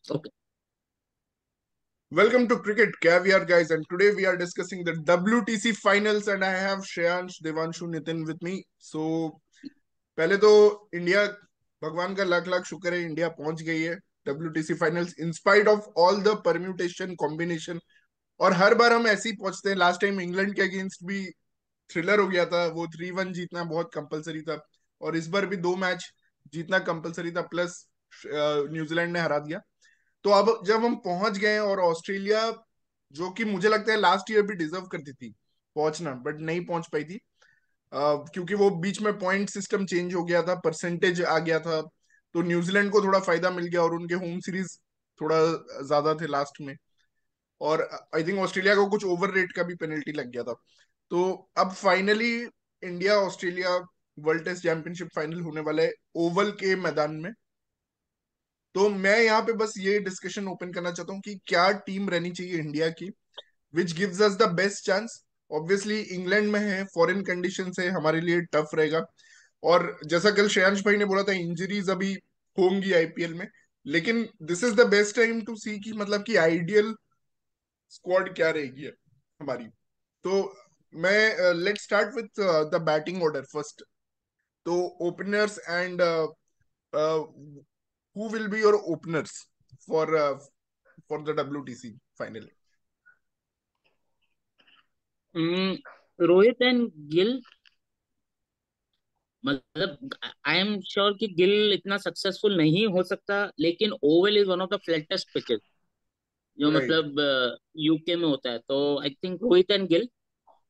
Okay. Welcome to Cricket Caviar, guys, and today we are discussing the WTC finals, and I have Shreyansh, Devanshu, Nitin with me. So पहले तो India, भगवान का लाख लाख शुक्र है, India पहुंच गई है WTC finals in spite of all the permutation combination. और हर बार हम ऐसे ही पहुंचते हैं। लास्ट टाइम इंग्लैंड के अगेंस्ट भी थ्रिलर हो गया था, वो 3-1 जीतना बहुत कंपलसरी था। और इस बार भी दो मैच जीतना कंपलसरी था, प्लस न्यूजीलैंड ने हरा दिया। तो अब जब हम पहुंच गए और ऑस्ट्रेलिया, जो कि मुझे लगता है लास्ट ईयर भी डिजर्व करती थी पहुंचना, बट नहीं पहुंच पाई थी, क्योंकि वो बीच में पॉइंट सिस्टम चेंज हो गया था, परसेंटेज आ गया था। तो न्यूजीलैंड को थोड़ा फायदा मिल गया और उनके होम सीरीज थोड़ा ज्यादा थे लास्ट में। और आई थिंक ऑस्ट्रेलिया को कुछ ओवर रेट का भी पेनल्टी लग गया था। तो अब finally India Australia world test championship final होने वाला है ओवल के मैदान में। तो मैं यहाँ पे बस ये डिस्कशन ओपन करना चाहता हूँ कि क्या टीम रहनी चाहिए इंडिया की which gives us the best chance. Obviously England में है, फॉरेन कंडीशन है, हमारे लिए टफ रहेगा। और जैसा कल श्रेयांश भाई ने बोला था, इंजरीज अभी होंगी आईपीएल में, लेकिन this is the best time to see कि मतलब कि आइडियल स्क्वाड क्या रहेगी हमारी। तो मैं let start with the batting order first. तो openers and who will be your openers for the WTC final? Rohit and Gill. मतलब आई एम श्योर कि गिल इतना सक्सेसफुल नहीं हो सकता, लेकिन Oval is one of the flattest pitches जो Right. मतलब यूके में होता है। तो I think Rohit and Gill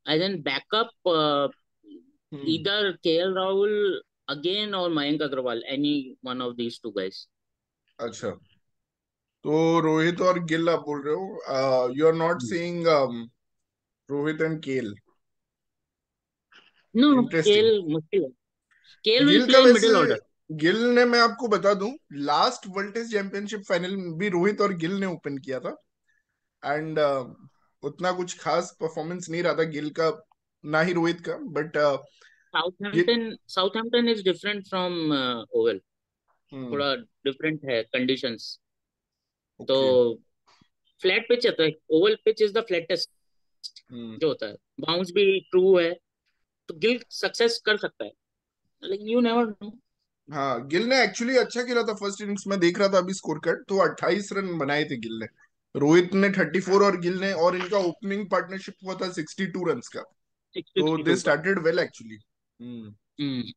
as an backup, Hmm. इधर केएल राहुल अगेन और Mayank Agarwal, any one of these two guys. अच्छा, तो रोहित और गिल आप बोल रहे हो, you are not saying Rohit and KL. No no, interesting. KL मुश्किल है। केएल विल गिल का प्ले इन वैसे, मिडिल ऑर्डर। गिल ने, मैं आपको बता दूं, last world test championship final में भी रोहित और गिल ने ओपन किया था। एंड उतना कुछ खास परफॉर्मेंस नहीं रहा था गिल का, ना ही रोहित का, बट ये। Southampton is different from Oval. Hmm. थोड़ा डिफरेंट है कंडीशंस। तो ओके। फ्लैट पिच है, तो Oval pitch is the flattest hmm. जो होता है। बाउंस भी ट्रू है, तो गिल सक्सेस कर सकता है, लेकिन यू नेवर नो। हाँ, गिल ने एक्चुअली अच्छा खेला था फर्स्ट इनिंग्स में, देख रहा था अभी स्कोर कार्ड, तो 28 रन बनाए थे गिल ने। रोहित ने 34 और गिल ने, और इनका ओपनिंग पार्टनरशिप हुआ था 62 रन्स का। सिक्स तो सिक्सटी दे टू का। Started well actually. Hmm.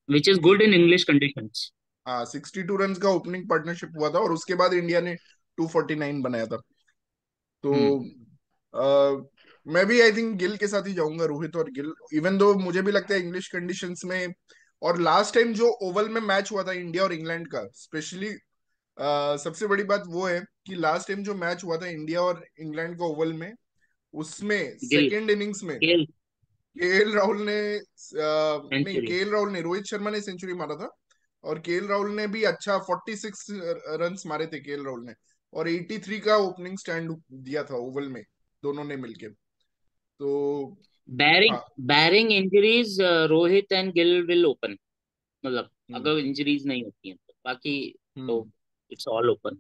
Which is okay. Good in English conditions. हाँ, 62 रन्स का ओपनिंग पार्टनरशिप हुआ था, और उसके बाद इंडिया ने 249 बनाया था। तो मैं भी आई थिंक गिल के साथ ही जाऊंगा, रोहित और गिल। इवन दो मुझे भी लगता है इंग्लिश कंडीशंस में, और लास्ट टाइम जो ओवल में मैच हुआ था इंडिया और इंग्लैंड का स्पेशली, सबसे बड़ी बात वो है कि लास्ट टाइम जो मैच हुआ था इंडिया और इंग्लैंड का ओवल में, उसमें गिल, सेकेंड इनिंग्स में केएल केएल राहुल ने, नहीं, सेंचुरी। केएल राहुल ने, रोहित शर्मा ने सेंचुरी मारा था। और केएल राहुल ने भी अच्छा 46 रन्स मारे थे केएल राहुल ने। और 83 का ओपनिंग स्टैंड दिया था ओवल में, दोनों ने मिलके। तो बैरिंग हाँ। Bearing injuries, Rohit and Gill will open. मतलब हम्म। अगर इंजरीज नहीं होती हैं तो बाकी तो हम्म। It's all open.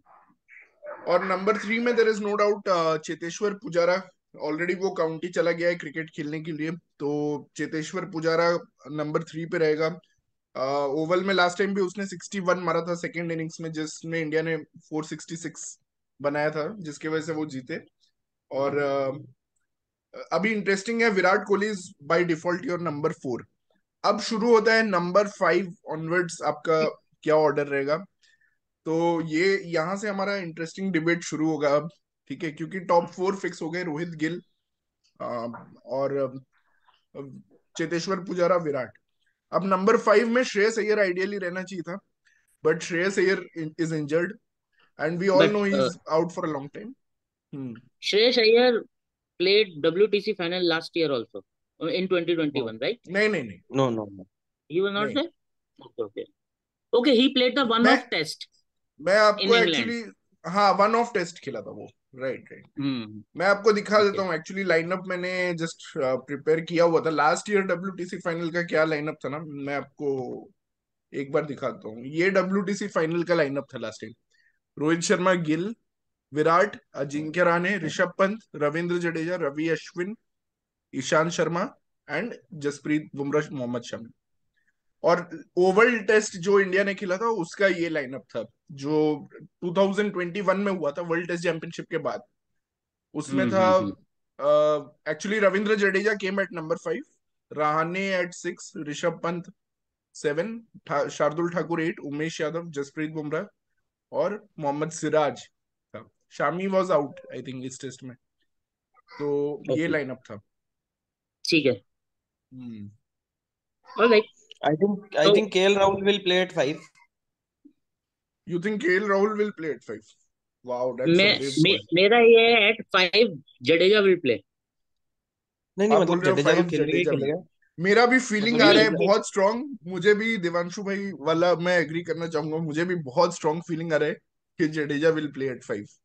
और नंबर 3 में there is no doubt Cheteshwar Pujara. Already वो काउंटी चला गया है क्रिकेट खेलने के लिए, तो चेतेश्वर पुजारा नंबर 3 पे रहेगा। ओवल में लास्ट टाइम भी उसने 61 मारा था सेकेंड इनिंग्स में, जिसमें इंडिया ने 466 बनाया था, जिसकी वजह से वो जीते। और अभी इंटरेस्टिंग है, Virat Kohli is by default your number 4। अब शुरू होता है नंबर 5 ऑनवर्ड्स, आपका क्या ऑर्डर रहेगा। तो ये यहाँ से हमारा इंटरेस्टिंग डिबेट शुरू होगा अब। ठीक है, क्योंकि टॉप 4 फिक्स हो गए, रोहित, गिल और चेतेश्वर पुजारा, विराट। अब नंबर 5 में श्रेयस अय्यर आइडियली रहना चाहिए था, but Shreyas Iyer is injured, and we all but no he is out for a long time. Hmm. Shreyas Iyer played WTC final last year also, in हाँ। 2021, right? नहीं नहीं नहीं। No, no, no. He was not नहीं। there? Okay, okay. Okay, he played the मैं one-off test मैं in आपको England. Actually, हाँ, one of test खेला था वो। Right, right. Hmm. मैं आपको दिखा देता Okay. हूँ एक्चुअली, लाइनअप मैंने जस्ट प्रिपेयर किया हुआ था लास्ट ईयर WTC फाइनल का, क्या लाइनअप था ना, मैं आपको एक बार दिखाता हूँ। ये WTC फाइनल का लाइनअप था last time. Rohit Sharma, Gill, Virat, Ajinkya Rahane, Rishabh Pant, Ravindra Jadeja, Ravi Ashwin, Ishant Sharma and Jasprit Bumrah, Mohammed Shami. और ओवल टेस्ट जो इंडिया ने खेला था उसका ये लाइनअप था, जो 2021 में हुआ था वर्ल्ड टेस्ट चैंपियनशिप के बाद। उसमें था hmm. Actually Ravindra Jadeja came at number 5, Rahane at 6, Rishabh Pant 7, Shardul Thakur 8, Umesh Yadav, Jasprit Bumrah और मोहम्मद सिराज था। Shami was out I think इस टेस्ट में। तो ये ओके, लाइनअप था। ठीक है। हम्म। ऑलराइट। I तो think KL Rahul will play at 5. You think KL Rahul will play at 5? Wow, that's a brave call. मेरा ये है एट 5 जडेजा विल प्ले। नहीं नहीं, आप बोल मतलब रहे हो जडेजा तो 5 खेलेगा ही जडेजा विल। खेलेगा। मेरा भी फीलिंग मतलब आ ये रहा नहीं है जडेजा। बहुत स्ट्रांग। मुझे भी दिवांशु भाई वाला मैं एग्री करना चाहूंगा, मुझे भी बहुत स्ट्रांग फीलिंग आ रहा है कि जडेजा विल प्ले एट 5।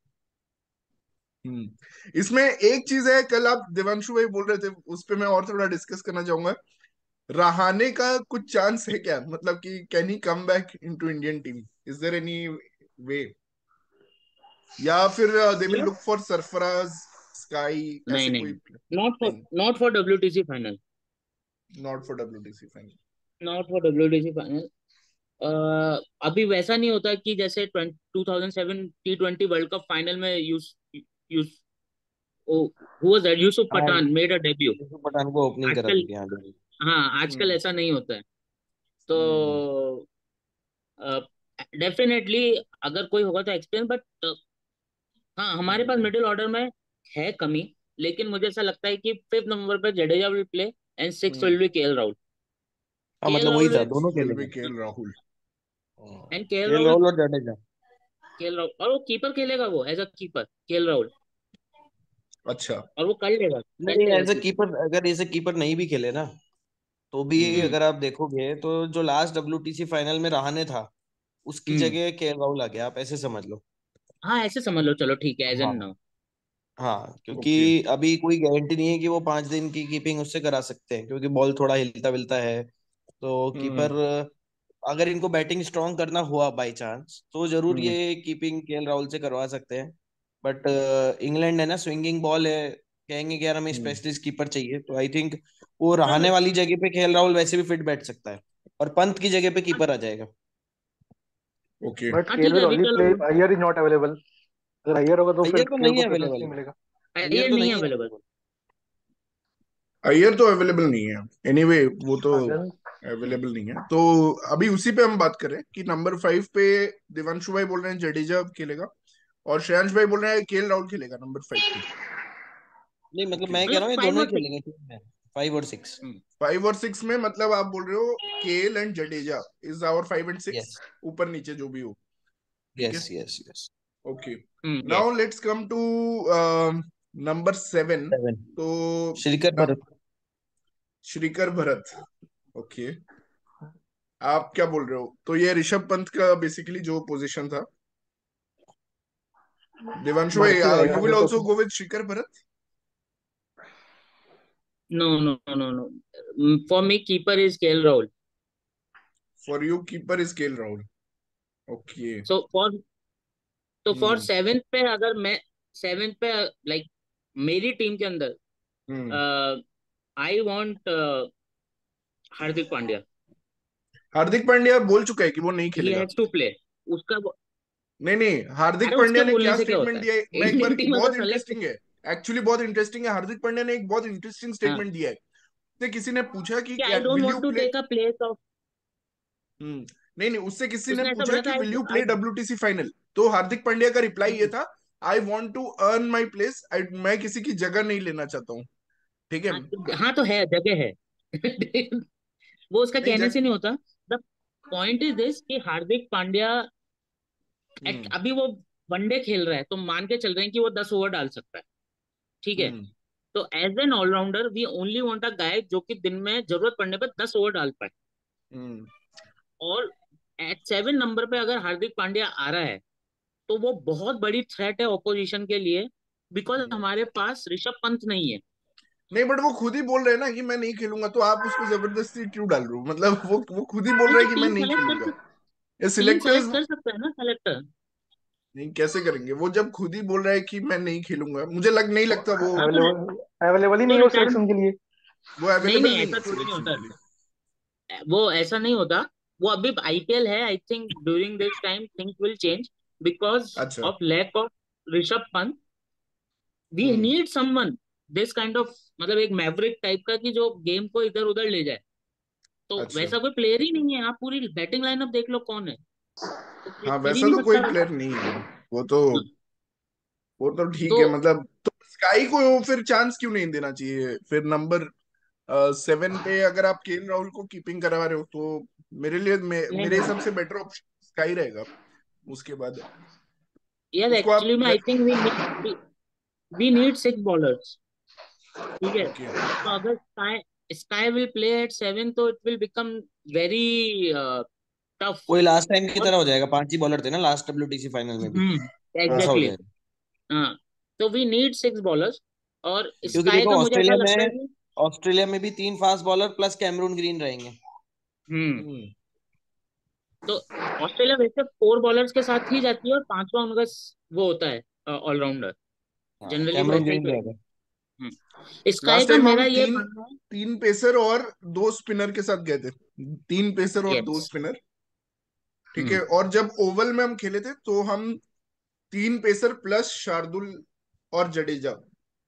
इसमें एक चीज है, कल आप दिवांशु भाई बोल रहे थे, उस पे मैं और थोड़ा डिस्कस करना चाहूंगा। रहाणे का कुछ चांस है क्या, मतलब कि can he come back into Indian team? Is there any way, या फिर दे विल मतलब लुक फॉर सरफराज, स्काई, नहीं ऐसे कोई? नहीं, नॉट फॉर नहीं, not for WTC final. Not for WTC final. Not for WTC final. अभी वैसा नहीं होता कि जैसे 2007 T20 वर्ल्ड कप फाइनल में यूस यूस हु वाज दैट, यूसुफ हाँ, Pathan made a debut. Yusuf Pathan को ओपनिंग करा आजकल, दी थी, हाँ बिल्कुल। हाँ आजकल हम्म। ऐसा नहीं होता है। तो हम्म। डेफिनेटली अगर कोई होगा तो एक्सपीरियंस, बट हाँ हमारे पास हम्म। मिडिल ऑर्डर में है कमी। लेकिन मुझे ऐसा लगता है कि 5th नंबर पे Jadeja will play and 6 hmm. Will be KL Rahul. हाँ KL मतलब वही राहुल था, दोनों विल बी खेलेंगे। KL Rahul. And KL KL Rahul, Rahul और जडेजा। KL राहुल, और वो कीपर खेलेगा, वो as a keeper KL Rahul. अच्छा। और वो कर नहीं, लेगा एज अ कीपर। कीपर, अगर एज अ कीपर नहीं भी खेले ना, तो भी हम्म। अगर आप देखोगे तो जो लास्ट WTC फाइनल में रहाणे था, उसकी हम्म। जगह KL राहुल आ गया, आप ऐसे समझ लो। हाँ ऐसे समझ लो, चलो ठीक है, एज एन हाँ। नाउ। हाँ, ओके। क्योंकि अभी कोई गारंटी नहीं है कि वो 5 दिन की कीपिंग उससे करा सकते हैं, क्योंकि बॉल थोड़ा हिलता विलता है। तो हम्म। कीपर, अगर इनको बैटिंग स्ट्रांग करना हुआ बाई चांस, तो जरूर हम्म। ये कीपिंग KL राहुल से करवा सकते हैं। बट इंग्लैंड है ना, स्विंगिंग बॉल है, कहेंगे कि यार हमें हम्म। स्पेशलिस्ट कीपर चाहिए, तो आई थिंक वो हाँ रहाने वाली जगह पे KL राहुल वैसे भी फिट बैठ सकता है, और पंत की जगह पे हाँ कीपर आ जाएगा। ओके। बट हाँ, केएल ठीक है विल अभी ओनली चलो। Play, Iyer is not available. अगर अय्यर होगा तो फिर अय्यर तो केएल नहीं को है प्रेफरेंस नहीं अवेलेबल। मिलेगा। अय्यर ये तो नहीं नहीं है अवेलेबल। अवेलेबल। अय्यर तो अवेलेबल नहीं है। एनीवे वो तो अगर अवेलेबल नहीं है, तो अभी उसी पे हम बात करें कि नंबर 5 पे दिवांशु भाई बोल रहे हैं जडेजा खेलेगा, और श्रेयांश भाई बोल रहे हैं केएल राहुल खेलेगा नंबर 5 पे। नहीं मतलब ओके। मैं कह रहा मतलब हूँ ये 5 दोनों और ही 6। खेलेंगे टीम में, 5 और 6। 5 और 6 में मतलब आप बोल रहे हो KL and Jadeja is our 5 and 6, yes ऊपर नीचे जो भी हो। ठीक है। Yes yes yes. Okay. Now yes. Let's come to number 7। 7, तो श्रीकर न, भरत। श्रीकर भरत। ओके। आप क्या बोल रहे हो? तो ये ऋषभ पंत का बेसिकली जो पोजीशन था। देवांशु भाई, भर्ती रहेगा यू विल फिर तो आल्सो फिर। Go with Srikar Bharat? No no no no, for me keeper is KL Rahul. For you keeper is KL Rahul. Okay. So for, तो फॉर हम्म। 7th पे अगर मैं 7th पे, लाइक मेरी टीम के अंदर hmm. I want Hardik Pandya. Hardik Pandya बोल चुका है कि वो नहीं ही खेलेगा। Has to play. उसका नहीं नहीं, हार्दिक अरे पांड्या उसके ने बोलने क्या से क्या होता स्टेटमेंट है, दिया है, मैं एक बार, इंडियन टीम अगर बहुत सेलेक्ट। इंटरेस्टिंग है। एक्चुअली बहुत इंटरेस्टिंग है, हार्दिक पांड्या ने एक बहुत इंटरेस्टिंग हाँ, स्टेटमेंट दिया है। उससे किसी ने पूछा कि कि I don't will you want to play. Take a place off. नहीं नहीं, उससे किसी ने उसने ऐसा पूछा बोला कि था, will you play I WTC final, तो हार्दिक पांड्या का रिप्लाई ये था, I want to earn my place, मैं किसी की जगह नहीं लेना चाहता हूँ। ठीक है। हाँ, हाँ तो है, जगह है। वो उसका नहीं कहने से जग। नहीं होता। द पॉइंट इज दिस कि हार्दिक पांड्या हम्म। अभी वो वनडे खेल रहा है, तो मान के चल रहे हैं कि वो 10 ओवर डाल सकता है। ठीक है। हम्म। तो as an allrounder we only want a guy जो कि दिन में जरूरत पड़ने पर 10 ओवर डाल पाए। हम्म। और एट 7 नंबर पे अगर हार्दिक पांड्या आ रहा है, तो वो बहुत बड़ी थ्रेट है ऑपोजिशन के लिए, बिकॉज हम्म। हमारे पास ऋषभ पंत नहीं है। नहीं, बट वो खुद ही बोल रहे हैं ना कि मैं नहीं खेलूंगा, तो आप उसको जबरदस्ती क्यों डाल रहे हो? मतलब वो खुद ही बोल हाँ रहे तो हैं कि मैं टीम नहीं सेलेक्ट कर खेलूंगा। सकते, ये टीम सिलेक्टर्स। सेलेक्ट कर सकता है ना सेलेक्टर। नहीं, कैसे करेंगे वो जब खुद ही बोल रहा है कि मैं नहीं खेलूंगा? मुझे नहीं लगता वो अगर अवेलेबल अवेलेबल ही नहीं वो है वो रिटायर, सिलेक्शन के लिए। वो नहीं अवेलेबल नहीं नहीं ऐसा है थोड़ी नहीं सिलेक्शन होता, के लिए। वो ऐसा नहीं होता। वो अभी आईपीएल है, I think during this time things will change because अच्छा। Of lack of Rishabh Pant. We hmm. Need someone this kind of, मतलब एक मैवरिक टाइप का कि जो गेम को इधर उधर ले जाए। तो अच्छा। वैसा कोई प्लेयर ही नहीं है। आप पूरी बैटिंग लाइनअप देख लो कौन है, तो हाँ, कर ही वैसा नहीं तो कोई सकता वैसा। प्लेयर नहीं है। वो तो हाँ, वो तो ठीक तो है, मतलब तो स्काई को फिर चांस क्यों नहीं देना चाहिए फिर? नंबर 7 पे अगर आप केएल राहुल को कीपिंग करवा रहे हो तो मेरे लिए नहीं मेरे नहीं हिसाब से बेटर ऑप्शन स्काई रहेगा। उसके बाद यार, उसको आप एक्चुअली में I think we need 6 bowlers. ठीक है, ओके। तो अगर Sky Sky will play at 7 तो it will become very tough. वही लास्ट टाइम की और तरह हो जाएगा, 5 ही बॉलर थे ना लास्ट डब्ल्यूटीसी फाइनल में भी, वैसा हो एग्जैक्टली, जाएगा। हाँ। तो वी नीड 6 बॉलर्स। और क्योंकि स्काई देखो का मुझे ऐसा लगता है कि ऑस्ट्रेलिया में भी 3 fast bowler plus Cameron Green रहेंगे। हम्म, हम्म। तो ऑस्ट्रेलिया वैसे 4 बॉलर्स के साथ ही जाती है और पांचवा उनका वो होता है ऑलराउंडर। हाँ, जनरली वो कैमरून ऐसा ही ग्रीन करेंगे। रहेगा। स्काई लास्ट का टाइम हम मेरा ये तीन मानना है। तीन पेसर और 2 स्पिनर के साथ गए थे। 3 पेसर और दो यस। स्पिनर ठीक है। और जब ओवल में हम खेले थे तो हम 3 पेसर प्लस शार्दुल और जडेजा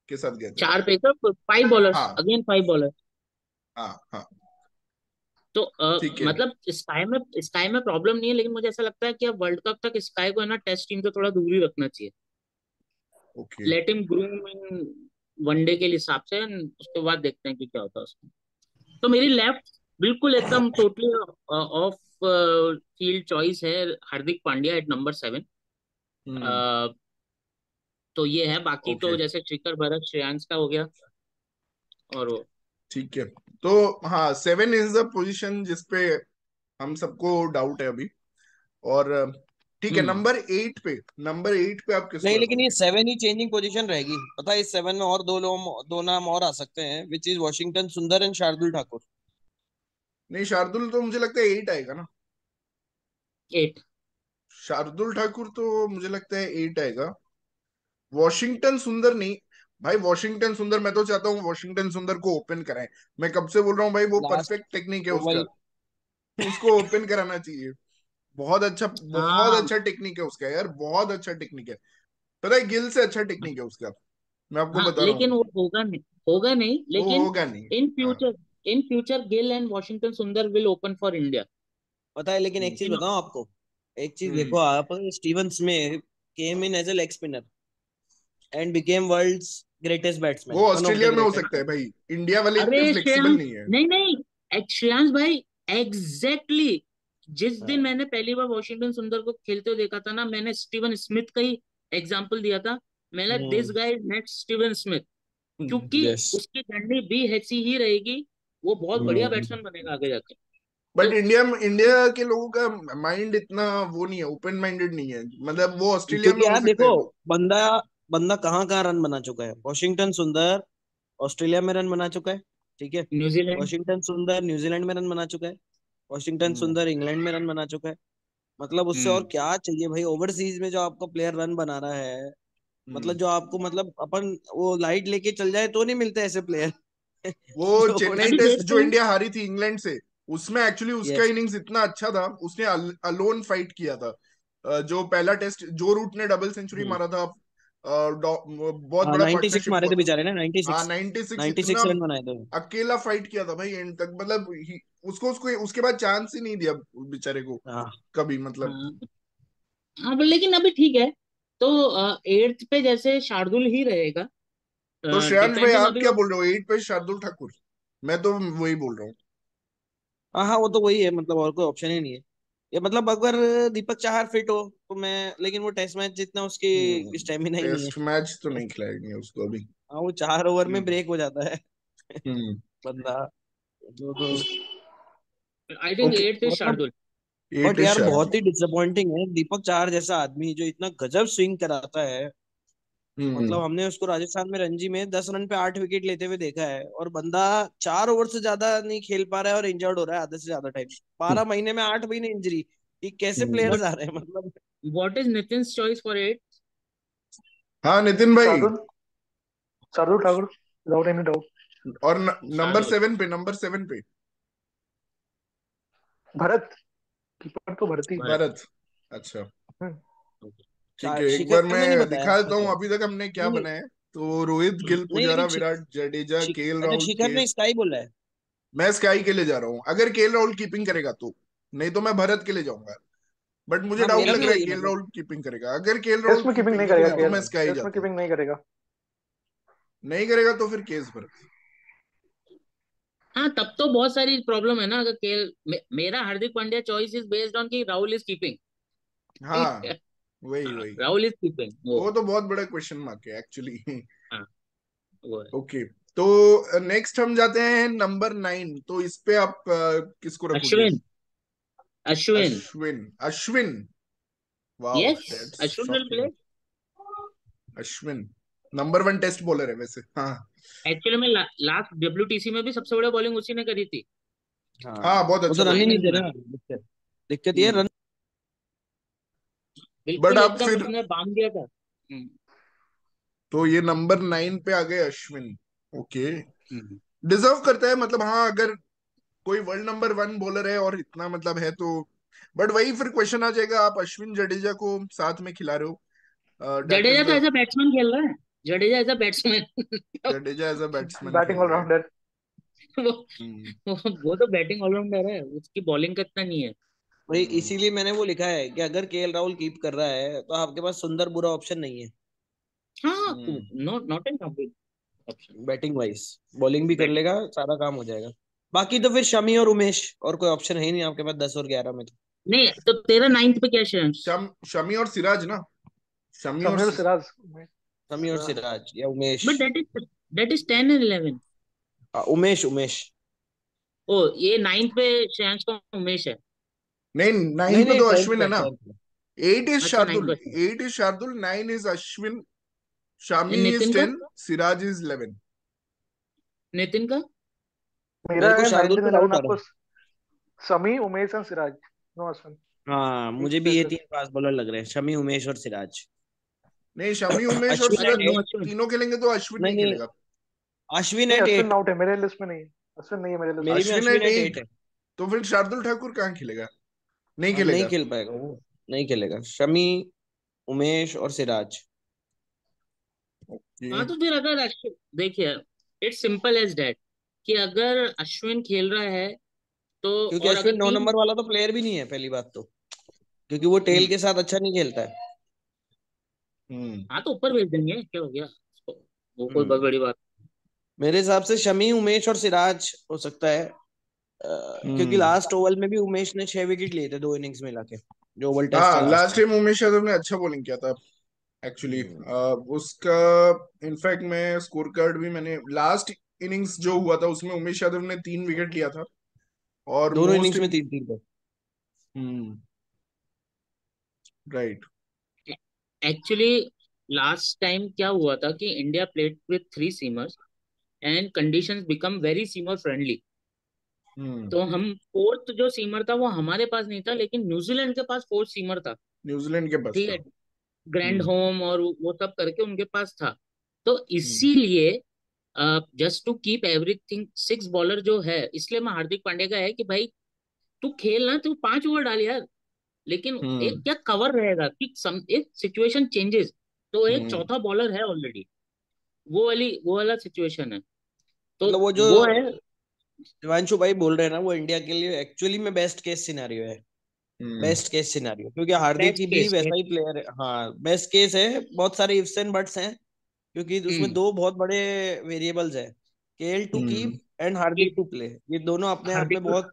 के साथ गए थे। 4 पेसर 5 बॉलर्स, हाँ। Again 5 bowler. हाँ। हाँ। तो ठीक है। मतलब स्काई में प्रॉब्लम नहीं है, लेकिन मुझे ऐसा लगता है कि अब वर्ल्ड कप तक स्काई को है ना टेस्ट टीम से थोड़ा दूर ही रखना चाहिए। ओके। लेट हिम ग्रूम इन वनडे के हिसाब से and उसके बाद देखते हैं कि क्या होता है उसमें। तो मेरी लेफ्ट बिल्कुल एकदम टोटली ऑफ फील्ड चॉइस है, हार्दिक पांड्या एट नंबर 7। हम्म। तो ये है, बाकी ओके। तो जैसे शिखर भरत श्रेयांश का हो गया और वो। ठीक है। तो हाँ, 7 इज द पोजीशन जिसपे हम सबको डाउट है अभी। और ठीक है, हम्म नंबर 8 पे आप किसको नहीं, लेकिन ये रखोगे? 7 ही चेंजिंग पोजीशन रहेगी, पता है। इस 7 में और दो नाम और आ सकते हैं, विच इज वॉशिंगटन सुंदर एंड शार्दुल ठाकुर। नहीं, शार्दुल तो मुझे लगता है 8 आएगा ना। 8। शार्दुल ठाकुर तो मुझे लगता है 8 आएगा। वॉशिंगटन सुंदर नहीं। भाई वॉशिंगटन सुंदर, मैं तो चाहता हूँ वॉशिंगटन सुंदर को ओपन कराएं। मैं कब से बोल रहा हूँ भाई, वो लास्ट परफेक्ट टेक्निक है उसका। ओवल। उसको ओपन कराना चाहिए। बहुत अच्छा, बहुत हाँ अच्छा टेक्निक है उसका यार, बहुत अच्छा टेक्निक है। पता है, गिल से अच्छा टेक्निक है उसका। मैं आपको हाँ, बता रहा लेकिन हूँ। वो होगा नहीं, वो लेकिन होगा नहीं। इन हाँ। Future in future Gill and Washington सुंदर विल ओपन फॉर इंडिया। पता है, लेकिन एक चीज इन बताऊं आपको। एक चीज हम्म। देखो आप, Steven Smith came in as a leg spinner and became world's greatest वो batsman, one of Australia the में हो सकता है ग्रेटेस्ट। भाई, इंडिया वाले इतने अरे फ्लेक्सिबल श्रेयांश, नहीं है। नहीं नहीं, श्रेयांश भाई, एग्जैक्टली जिस दिन हाँ। मैंने पहली बार वॉशिंगटन सुंदर को खेलते हुए देखा था ना, मैंने स्टीवन स्मिथ का ही एग्जांपल दिया था। मैंने this hmm. Guy is next Steven Smith, क्योंकि यस। उसकी जर्नी भी ऐसी ही रहेगी। वो बहुत बढ़िया बैट्समैन बनेगा आगे जाके। बट तो इंडिया इंडिया के लोगों का माइंड इतना वो नहीं है, ओपन माइंडेड नहीं है। मतलब वो ऑस्ट्रेलिया में क्योंकि हो यार सकता देखो, है वो। बंदा बंदा कहाँ कहाँ रन बना चुका है। वॉशिंगटन सुंदर ऑस्ट्रेलिया में रन बना चुका है, ठीक है। न्यूजीलैंड। वॉशिंगटन सुंदर न्यूजीलैंड में रन बना चुका है। वॉशिंगटन हम्म। सुंदर इंग्लैंड में रन बना चुका है। मतलब उससे और हम्म क्या चाहिए भाई? ओवरसीज में जो आपको प्लेयर रन बना रहा है, मतलब हम्म। जो आपको, मतलब अपन वो लाइट लेके चल जाए तो नहीं मिलते ऐसे प्लेयर वो जो चेन्नई अभी टेस्ट देखते जो हैं। इंडिया हारी थी इंग्लैंड से, उसमें एक्चुअली उसका यस। इनिंग्स इतना अच्छा था, उसने अलोन फाइट किया था। जो पहला टेस्ट जो रूट ने डबल सेंचुरी मारा था, बहुत हाँ, बड़ा 96 पार्टनरशिप मारे हुआ थे था। बेचारे ने, हाँ, 96। 96 इतना 96 रन बनाए थे। अकेला फाइट किया था भाई एंड तक। मतलब उसको उसको उसके बाद चांस ही नहीं दिया बेचारे को हाँ। कभी, मतलब। हाँ हाँ, लेकिन अभी ठीक है। तो 8th पे जैसे शार्दुल ही रहेगा, तो श्रेयांश भाई, डिपेंडिंग आप अभी क्या वो। बोल रहे हो? 8 पे शार्दुल ठाकुर? मैं तो वही बोल रहा हूँ। हाँ हाँ, वो तो वही है, मतलब और कोई ऑप्शन ही नहीं है। ये मतलब अगर दीपक चाहर फिट हो तो मैं, लेकिन वो टेस्ट मैच जितना उसकी स्टेमिना ही नहीं टेस्ट मैच तो है। नहीं खिलाएंगे उसको अभी। हाँ, वो 4 ओवर में हम्म। ब्रेक हो जाता है हम्म। बंदा। तो I think okay. 8th is मतलब, शार्दुल। बट 8 इज यार शार्दुल। बहुत ही डिसअपॉइंटिंग है, दीपक चाहर जैसा आदमी जो इतना गजब स्विंग कराता है। हम्म। मतलब हमने उसको राजस्थान में रणजी में 10 रन पे 8 विकेट लेते हुए देखा है, और बंदा 4 ओवर से ज्यादा नहीं खेल पा रहा है और इंजर्ड हो रहा है आधे से ज्यादा टाइम। 12 महीने में 8 महीने इंजरी। ये कैसे हम्म। प्लेयर्स बट आ रहे हैं मतलब? What is Nitin's choice for 8? हाँ नितिन भाई। Shardul, Shardul Thakur, without any doubt. और नंबर शार्दुल। 7 पे, नंबर 7 पे भरत, कीपर तो भरती। भारत। भारत। अच्छा हम्म, ठीक है, एक बार शिखर ने नहीं मैं बताया, दिखा देता हूँ ठीक है। अभी तक हमने क्या नहीं नहीं बनाया है। तो रोहित, गिल, नहीं, पुजारा, लेकिन विराट, जडेजा, केएल अच्छा, राहुल, शिखर के। ने स्काई बोला है। मैं स्काई के लिए जा रहा हूँ अगर केएल राहुल कीपिंग करेगा तो, नहीं तो मैं भरत के लिए जाऊंगा। बट मुझे हाँ, डाउट मेरा लग भी रहा है वही है केएल मतलब। राहुल कीपिंग करेगा। अगर केएल राहुल टेस्ट में कीपिंग कीपिंग नहीं करेगा करेगा तो केएल, मैं स्काई टेस्ट में जाता हूँ। कीपिंग नहीं करेगा। नहीं करेगा तो फिर केएस भरत। हाँ, तब तो बहुत सारी प्रॉब्लम है ना। अगर मेरा Hardik Pandya choice is based on कि राहुल इज कीपिंग। ठीक हाँ है। वही हाँ, वही। राहुल इज कीपिंग वो। वो तो बहुत बड़ा क्वेश्चन मार्क है एक्चुअली। हाँ, वो है। ओके, तो नेक्स्ट हम जाते हैं नंबर 9। तो इस पे आप किसको रखोगे? Ashwin. Ashwin. Ashwin. Ashwin, wow yes. That's Ashwin will shocking. Play. Ashwin number 1 test bowler है वैसे। हाँ एक्चुअली में लास्ट डब्ल्यूटीसी में भी सबसे बढ़िया बॉलिंग उसी ने करी थी। हाँ, हाँ बहुत वो अच्छा तो रन ही नहीं बॉलर। फाइनल दे में रहा, दिक्कत दिक्कत ये हम्म। रन। बट बिल्कुल आप एकदम फिर, उसने बांध दिया था। तो ये नंबर 9 पे आ गए अश्विन। ओके, हम्म। डिजर्व करता है मतलब। हाँ अगर कोई वर्ल्ड नंबर 1 बॉलर है और इतना मतलब है तो, बट वही फिर क्वेश्चन आ जाएगा, आप अश्विन जडेजा को साथ में खिला रहे हो, दैट इज जडेजा तो द। एज अ बैट्समैन खेल रहा है। Jadeja as a batsman. Jadeja as a batsman batting खेल रहा है। ऑलराउंडर। वो हम्म। वो तो बैटिंग ऑलराउंडर है, उसकी बॉलिंग का इतना नहीं है। वही हम्म। इसीलिए मैंने वो लिखा है कि अगर केएल राहुल कीप कर रहा है तो आपके पास सुंदर बुरा ऑप्शन नहीं है हाँ, hmm. Not not an complete option. Batting wise. Bowling भी कर बैटिंग। लेगा, सारा काम हो जाएगा। बाकी तो फिर शमी और उमेश, और कोई ऑप्शन है ही नहीं आपके पास 10 और 11 में तो। नहीं तो तेरा नाइन्थ पे क्या चांस? शमी और सिराज ना। शमी और समीर सिराज। शमी और सिराज या Umesh. But that is 10 and 11। Umesh Umesh. ओ, ये नाइन्थ पे चांस का उमेश है। नहीं, नहीं 9 पे नहीं, तो 10th अश्विन है पे ना। 10th पे। 8 इज अच्छा, नाइन्थ शार्दुल। पे अच्छा। 8 is Shardul, 9 is Ashwin, Shami is Nitin का? 10, Siraj is 11. नितिन का? मेरा मेरे को है शार्दुल 19 पे 11 डाउट आ रहा आपको। है। समी, उमेश एंड सिराज। नो अश्विन। हाँ, मुझे भी ये 3 फास्ट बॉलर लग रहे हैं, शमी उमेश और सिराज। नहीं, शमी, उमेश और अश्विन अच्छा, सिराज एट नो 8। अश्विन। तीनों खेलेंगे तो अश्विन नहीं नहीं नहीं, खेलेगा। अश्विन नहीं, एट अश्विन 8। आउट है मेरे लिस्ट में, नहीं है। अश्विन नहीं है मेरे लिस्ट में। मेरी में अश्विन अश्विन एट एट 8 8 है। तो फिर शार्दुल ठाकुर कहाँ खेलेगा? नहीं हाँ, नहीं खेलेगा। खेल पाएगा वो। नहीं खेलेगा शमी, उमेश और सिराज। ये हाँ, तो फिर अगर अश्विन, देखिए, इट्स सिंपल एज दैट, कि अगर अश्विन खेल रहा है तो, क्योंकि और अगर अश्विन 9 तीन, नंबर वाला तो प्लेयर भी नहीं है पहली बात तो, क्योंकि वो टेल हम्म। के साथ अच्छा नहीं खेलता है। हम्म। हाँ, तो ऊपर भेज देंगे, क्या हो गया उसको? वो कोई बहुत हम्म। बड़ी बात। मेरे हिसाब से शमी उमेश और सिराज हो सकता है। क्योंकि हम्म। लास्ट ओवर में भी उमेश ने 6 विकेट लिए थे 2 इनिंग्स मिला के, जो ओवल टेस्ट था हाँ लास्ट लास्ट का। टाइम उमेश यादव ने अच्छा बॉलिंग किया था एक्चुअली। हम्म, उसका इनफैक्ट मैं स्कोर कार्ड भी, मैंने लास्ट इनिंग्स जो हुआ था उसमें उमेश यादव ने 3 विकेट लिया था। और दोनों मोस्ट, इनिंग्स में 3-3 पे। Hmm, right. Actually last time क्या हुआ था कि India played with 3 seamers and conditions become very seamer friendly. Hmm. तो हम फोर्थ जो सीमर था वो हमारे पास नहीं था, लेकिन न्यूजीलैंड के पास फोर्थ सीमर था। न्यूजीलैंड के पास ठीक है। था। ग्रैंड हम्म। होम और वो सब करके उनके पास था। तो हम्म। इसीलिए just to keep everything 6 bowler जो है, इसलिए मैं हार्दिक पांड्या का है कि भाई तू खेल ना, तू 5 ओवर डाल यार। लेकिन एक हम्म। क्या कवर रहेगा कि एक सिचुएशन चेंजेस, तो एक हम्म। चौथा बॉलर है ऑलरेडी। वो वाला सिचुएशन है। तो मतलब वो जो वो है। दिवांशु भाई बोल रहे हैं ना, वो इंडिया के लिए एक्चुअली में बेस्ट केस सिनेरियो है। हम्म। बेस्ट केस सिनेरियो, क्योंकि हार्दिक बेस्ट ही भी केस। वैसा ही प्लेयर है। हाँ, बेस्ट केस है। बहुत सारे इफ्स एंड बट्स हैं, क्योंकि उसमें हम्म। 2 बहुत बड़े वेरिएबल्स है। KL to hmm. Keep and Hardik to play, ये दोनों अपने आप में हार्दिक बहुत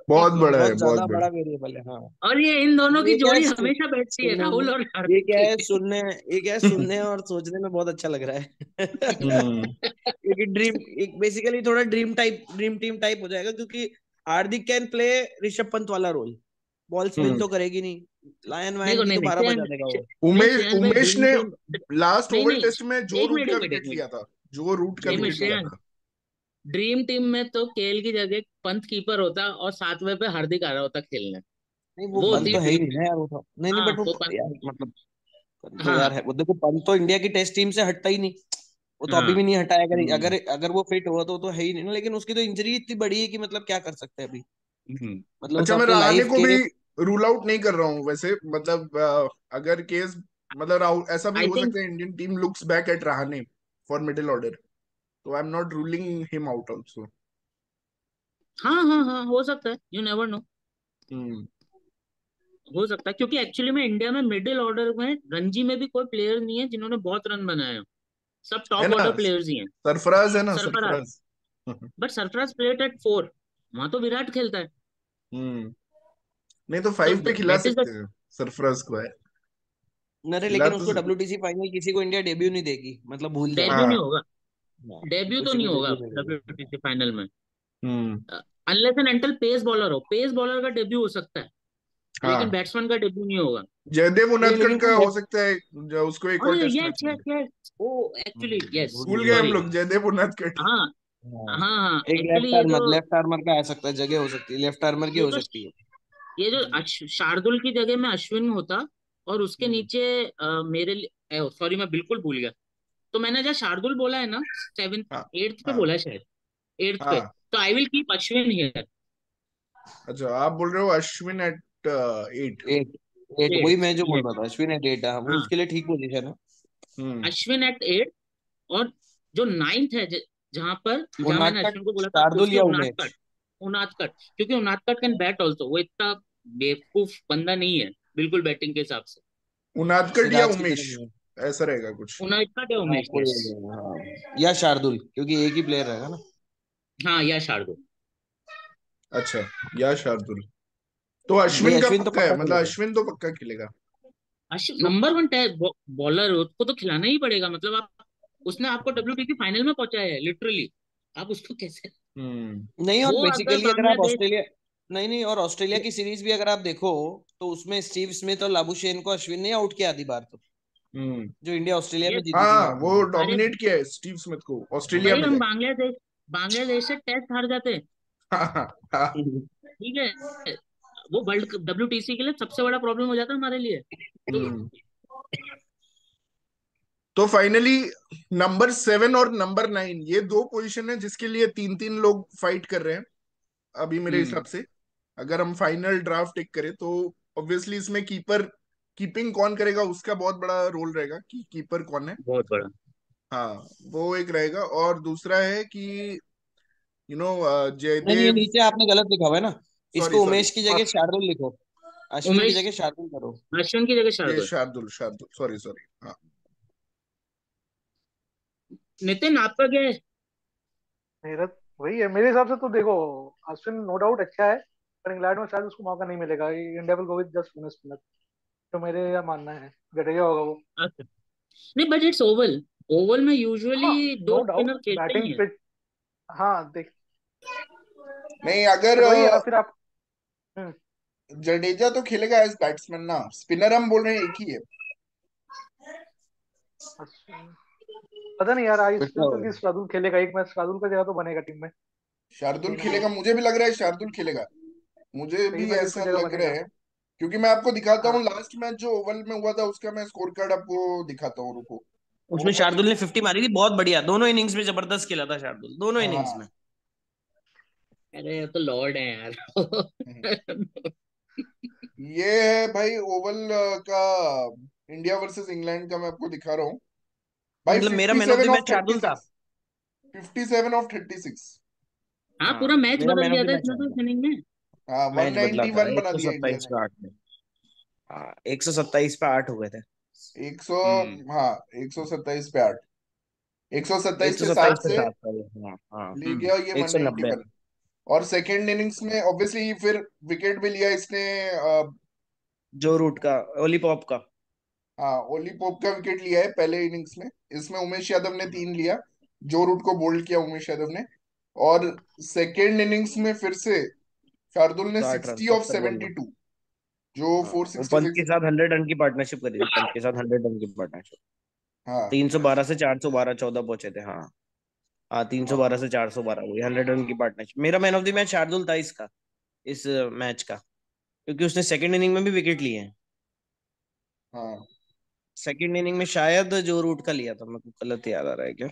बहुत बड़ा है, बहुत बहुत ज्यादा बड़ा। बड़ा वेरिएबल है। हाँ, और ये इन दोनों की ये क्या है जोड़ी हमेशा बैठती है, सुनने में, राहुल और ये हार्दिक क्या की। है सुनने ये क्या है सुनने और सोचने में बहुत अच्छा लग रहा है। हम्म। क्योंकि ड्रीम एक बेसिकली थोड़ा ड्रीम टीम टाइप हो जाएगा, क्योंकि हार्दिक कैन प्ले ऋषभ पंत वाला रोल। बॉल स्पिन हम्म। तो करेगी नहीं, लायन वायन देखो, की नहीं तो नहीं 12 बजा देगा वो। नहीं, उमेश श्रेयांश भाई, उमेश ड्रीम ने टीम। लास्ट नहीं ओवल नहीं, टेस्ट में जो एक रूट मिनट का एक मिनट एक विकेट मिनट लिया था, जो रूट का एक मिनट विकेट लिया श्रेयांश, था। ड्रीम टीम में तो केएल की जगह पंत कीपर होता और 7वें पे हार्दिक आ रहा होता खेलने। नहीं वो वो पंत होती तो है है ही टीम नहीं में। ना यार, वो तो नहीं नहीं, हाँ बट वो वो यार मतलब तो यार हाँ है वो, देखो पंत तो इंडिया की टेस्ट टीम से हटता ही नहीं, वो तो अभी हाँ। भी नहीं हटा है। अगर हम्म अगर अगर वो फिट हुआ तो है ही नहीं ना, लेकिन उसकी तो इंजरी इतनी बड़ी है कि मतलब क्या कर सकते हैं अभी। हम्म। मतलब वो तो अच्छा, मैं अपने रहाणे लाइफ को भी के। रूल आउट नहीं कर रहा हूँ वैसे, मतलब अगर केस, मतलब ऐसा भी आई हो थिंक सकता है Indian team looks back at Rahane for middle order, तो I am not ruling him out also. हाँ हाँ हाँ, हो सकता है, यू नेवर नो। हम्म हो सकता है, क्योंकि एक्चुअली में इंडिया में मिडिल ऑर्डर में रणजी में भी कोई प्लेयर नहीं है जिन्होंने बहुत रन बनाए हैं। सब है टॉप ना, ऑर्डर प्लेयर्स ही हैं। सरफराज है ना, Sarfaraz. Sarfaraz. But Sarfaraz played at 4, वहां तो विराट खेलता है। हम्म नहीं तो तो 5 पे खिला दैट इज द, सकते हैं सरफराज को है, अरे खिला लेकिन तो उसको डब्ल्यूटीसी फाइनल किसी को इंडिया डेब्यू नहीं देगी, मतलब भूल जाओ। डेब्यू नहीं हाँ। होगा। हाँ, डेब्यू तो किसी नहीं को होगा डेब्यू नहीं देगी। डब्ल्यूटीसी फाइनल में। Hmm unless and until pace bowler हो, पेस बॉलर का डेब्यू हो सकता है, लेकिन हाँ, बैट्समैन का डेब्यू नहीं होगा। जयदेव नहीं उनादकट लेकिन का कोई हो सकता है, जो उसको एक और अरे टेस्ट यस मैच यस मिले। यस, ओ एक्चुअली यस, भूल भूल गए हम सॉरी। गया। लोग जयदेव उनादकट। हाँ हाँ, हाँ हाँ, एक एक्चुअली ये जो, लेफ्ट आर्मर का आ सकता है, जगह हो सकती है, लेफ्ट आर्मर की ये हो जो सकती है। शार्दुल की जगह में अश्विन होता, और उसके हम्म, नीचे मेरे लिए, सॉरी मैं बिल्कुल भूल गया। तो मैंने जहाँ शार्दुल बोला है ना, सेवेंथ हाँ एट्थ पे हाँ बोला है शायद, एट्थ पे। हाँ। तो I will keep Ashwin here. अच्छा, आप बोल रहे हो अश्विन एट 8। एट एट वही एट्थ, मैं जो बोल यस। रहा था, अश्विन एट एट, हाँ वो हाँ, उसके लिए ठीक पोजीशन है। हम्म अश्विन एट 8। और जो नाइन्थ है, जहां मैंने उनादकट, अश्विन को बोला था, शार्दुल उसके या उनाद उमेश। कट। उनाद कट, क्योंकि उनाद कट कैन बैट ऑल्सो, वो इतना बेवकूफ बंदा नहीं है बिल्कुल बैटिंग के हिसाब से। उनादकट या सिराज की तरह उमेश, नहीं है। ऐसा रहेगा कुछ। उनाद कट है हाँ उमेश, कोई यस। हाँ, या शार्दुल, क्योंकि एक ही प्लेयर रहेगा ना। हाँ, या शार्दुल। अच्छा, या शार्दुल। तो नहीं अश्विन का अश्विन तो पक्का है, पक्का मतलब खेलेगा। अश्विन तो पक्का खेलेगा। नंबर वन बॉलर, उसको तो खिलाना ही पड़ेगा, मतलब आप, उसने आपको WTC फाइनल में पहुंचाया है लिटरली, आप उसको कैसे। हम्म नहीं और वो अगर बेसिकली अगर आप बांग्लादेश, ऑस्ट्रेलिया, नहीं नहीं, और ऑस्ट्रेलिया की सीरीज भी अगर आप देखो, तो उसमें स्टीव स्मिथ और लाबुशेन को अश्विन ने आउट किया आधी बार तो, हम्म जो इंडिया ऑस्ट्रेलिया ये, में जीती थी हाँ, बाद में वो फिर। अरे डोमिनेट किया है स्टीव स्मिथ को ऑस्ट्रेलिया भाई, में हम जाके। बांग्लादेश से टेस्ट हार जाते, हाँ हाँ हाँ। ठीक है, वो वर्ल्ड WTC के लिए सबसे बड़ा प्रॉब्लम हो जाता है हमारे लिए। तो हम्म तो फाइनली नंबर 7 और नंबर 9, ये दो पोजीशन है जिसके लिए तीन तीन लोग फाइट कर रहे हैं अभी मेरे हिसाब हम्म, से। अगर हम फाइनल ड्राफ्ट टेक करें तो ऑब्वियसली इसमें कीपर, कीपिंग कौन करेगा उसका बहुत बड़ा रोल रहेगा कि कीपर कौन है। बहुत बड़ा। हाँ, वो एक रहेगा, और दूसरा है कि यू नो नहीं ये जयदेव, नीचे आपने गलत लिखा हुआ है ना, सॉरी इसको सॉरी, उमेश की जगह शार्दुल लिखो, अश्विन की उमेश, जगह शार्दुल करो। अश्विन की जगह ये शार्दुल। शार्दुल, शार्दुल, सॉरी सॉरी, हाँ। नितिन आपका क्या है? मेरा वही है मेरे हिसाब से तो देखो, अश्विन नो डाउट अच्छा है, पर इंग्लैंड में शायद उसको मौका नहीं मिलेगा, India will go with just finish spinner, तो मेरे यह मानना है जडेजा होगा वो। अच्छा, नहीं बट इट्स ओवल, ओवल में यूजुअली हाँ दो नो डाउट स्पिनर खेलते ही बैटिंग हैं। पिच, हाँ देख, नहीं, अगर बट वही है ना फिर आप। हम्म, जडेजा तो खेलेगा एज बैट्समैन ना, स्पिनर हम बोल रहे हैं एक ही है। अश्विन पता नहीं यार, आई फिर स्टिल क्या थिंक होगा? शार्दुल खेलेगा, एक मैच शार्दुल का जगह तो बनेगा टीम में, शार्दुल कहीं ना कहीं, खेलेगा, मुझे भी लग रहा है शार्दुल खेलेगा, मुझे कहीं भी ना कहीं उसकी ऐसा जगह लग रहा बनेगा। है। क्योंकि मैं आपको दिखाता हूँ हाँ लास्ट मैच जो ओवल में हुआ था उसका मैं स्कोर कार्ड आपको दिखाता हूँ, रुको। उसमें ओवल, शार्दुल ने 50 मारी थी, बहुत बढ़िया, दोनों इनिंग्स में जबरदस्त खेला था शार्दुल, दोनों इनिंग्स हाँ। में। अरे ये तो लॉर्ड है यार। ये है भाई ओवल का, इंडिया वर्सेस इंग्लैंड का मैं आपको दिखा रहा हूँ भाई। मतलब मेरा fifty man of the seven of match thirty Shardul था। Six 57 of 36। हाँ, हाँ पूरा मैच मेरा बदल मैन ऑफ दिया द था मैच इसने तो शार्दुल इस इनिंग में। हाँ, वन मैच बदला नाइनटी था, वन एक बना सौ दिया इंडिया सत्ताईस ने। पे 8 में। हाँ 127 पे 8 हो गए थे। 100, हम्म। हाँ, 127 पे 8, एक सौ एक सत्ताईस सौ पे सत्ताईस सात पे से 7 था वो, हाँ हाँ। ले गया ये एक वन सौ नाइनटी नब्बे वन और सेकेंड इनिंग्स में ऑब्वियसली फिर विकेट भी लिया इसने। जो रूट का, ओली पॉप का। हाँ, ओली पोप का विकेट लिया है पहले इनिंग्स में, इसमें उमेश यादव ने 3 लिया, जो रूट को बोल्ड किया उमेश यादव ने। और सेकेंड इनिंग्स में फिर से शार्दुल ने 60 रन 60 ऑफ 70 बॉल में। 72, जो हाँ वो पंत 466। के साथ 100 रन की पार्टनरशिप करी थी, पंत के साथ 100 रन की पार्टनरशिप। हाँ 312 से 412 14 पहुंचे थे, हाँ। हाँ 312 हाँ। से 412 हुई, 100 रन की पार्टनरशिप। मेरा man of the match Shardul था इसका, इस मैच का। क्योंकि उसने सेकंड इनिंग में भी विकेट लिए हैं। हाँ सेकंड इनिंग में शायद जो रूट का लिया था, मेरे को गलत याद आ रहा है क्या?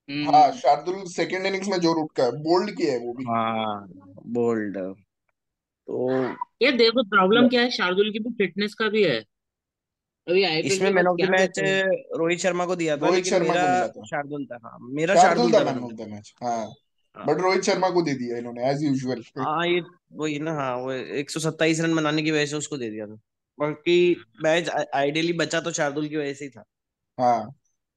हाँ, हम्म। शार्दुल सेकंड इनिंग्स में जो रूट का बोल्ड किया है वो भी। हाँ, बोल्ड। तो यार देखो प्रॉब्लम क्या है, शार्दुल की भी फिटनेस का भी है। अभी आईपीएल इसमें के मैन बाद ऑफ द क्या मैच रहता है। रोहित शर्मा को दिया था, रोहित लेकिन शर्मा मेरा को मिला था। शार्दुल था। हाँ, मेरा शार्दुल शार्दुल था था man man of of the the match. Match, हाँ। हाँ। बट रोहित शर्मा को दे दिया इन्होंने एज यूजुअल। हाँ, ये वही ना। हाँ, वो 127 रन बनाने की वजह से उसको दे दिया था। बाकी मैच आइडियली बचा तो शार्दुल की वजह से ही था। हाँ,